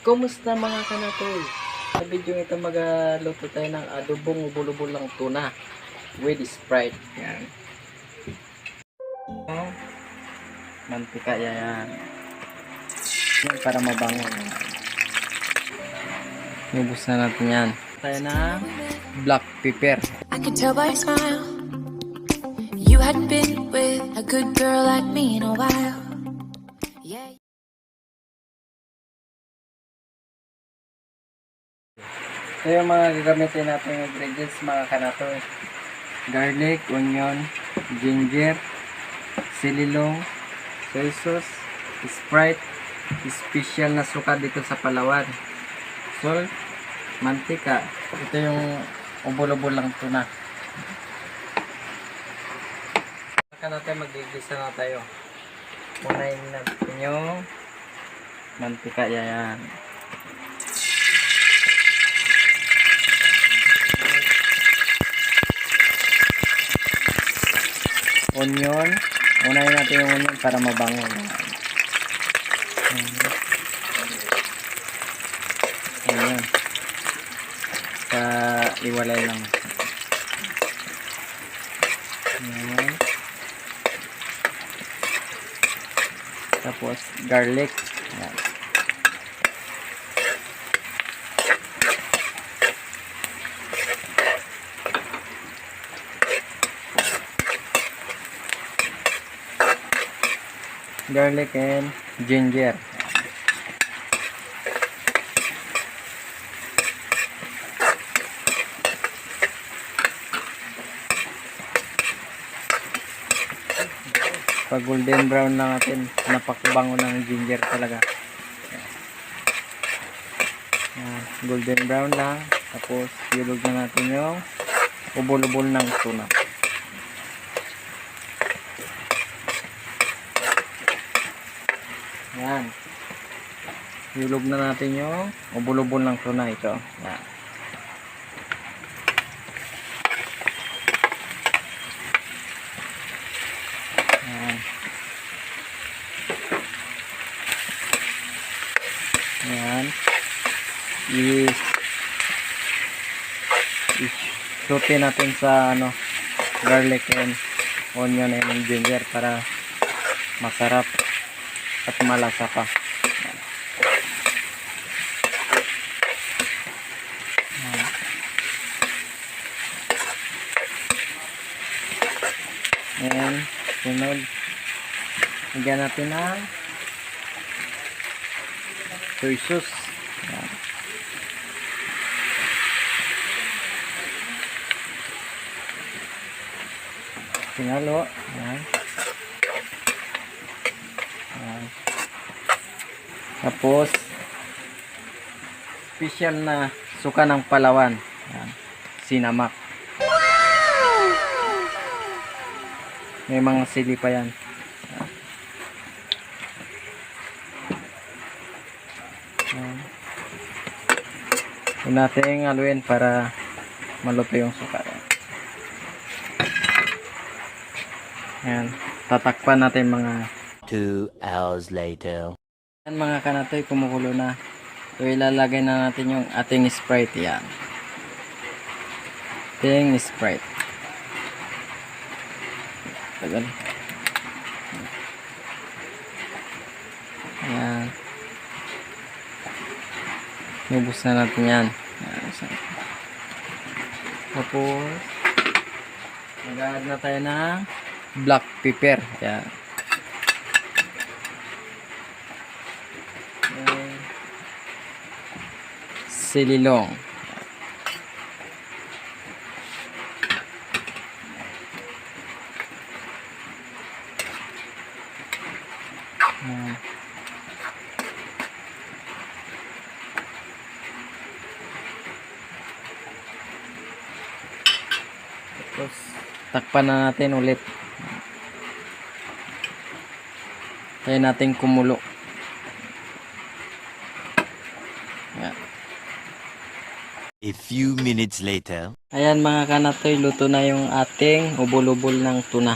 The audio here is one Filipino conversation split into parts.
Kumusta mga kanatoy? Sa video ito magluto tayo ng adobong ubol-ubol ng tuna with Sprite. Yan. Oh, mantika yan. Yan para mabango. Nubos na natin yan. Tayo na black pepper. I can tell by your smile you hadn't been with a good girl like me in a while. Yeah. Ito yung mga gagamitin natin ingredients mga kanatoy. Garlic, onion, ginger, sililong, soy sauce, Sprite, special na suka dito sa Palawan, salt, mantika. Ito yung ubol-ubol lang tuna. Saka natin magigisa na tayo. Unahin natin yung mantika yan. Onion, unahin natin yung onion para mabango. Ayan. Sa iwalay lang. Ayan. Tapos garlic. Ayan. Garlic and ginger. Pag golden brown lang natin, napakabango ng ginger talaga. Golden brown lang. Tapos ilog na natin yung ubol-ubol ng tuna. Yan. Ilog na natin yung ubol-ubol ng tuna ito. Yan. Yan. Yan. I-saute natin sa garlic and onion and ginger para masarap at malasa pa. Ayan, sunod. Lagyan natin ng soy sauce. Ayan. Sinalo. Ayan. Ayan. Tapos special na suka ng Palawan. Ayan. Sinamak. May mga sili pa yan. Ito natin haluin para maluto yung suka. Ayan. Tatakpan natin mga 2 hours later. yan mga kanatoy, kumukulo na. So ilalagay na natin yung ating Sprite yan. Ating Sprite. Tagal. Ayan. Nubos na natin yan. Ayan. Tapos mag-add na tayo ng black pepper. Ayan. Sililong. Tapos takpan na natin ulit. Tayo natin kumulo. Ayan. A few minutes later. Ayan mga kanatoy, luto na yung ating ubol-ubol ng tuna.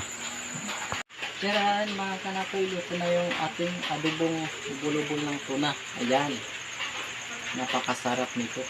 Ayan mga kanatoy, luto na yung ating adobong ubol-ubol ng tuna. Ayan. Napakasarap nito.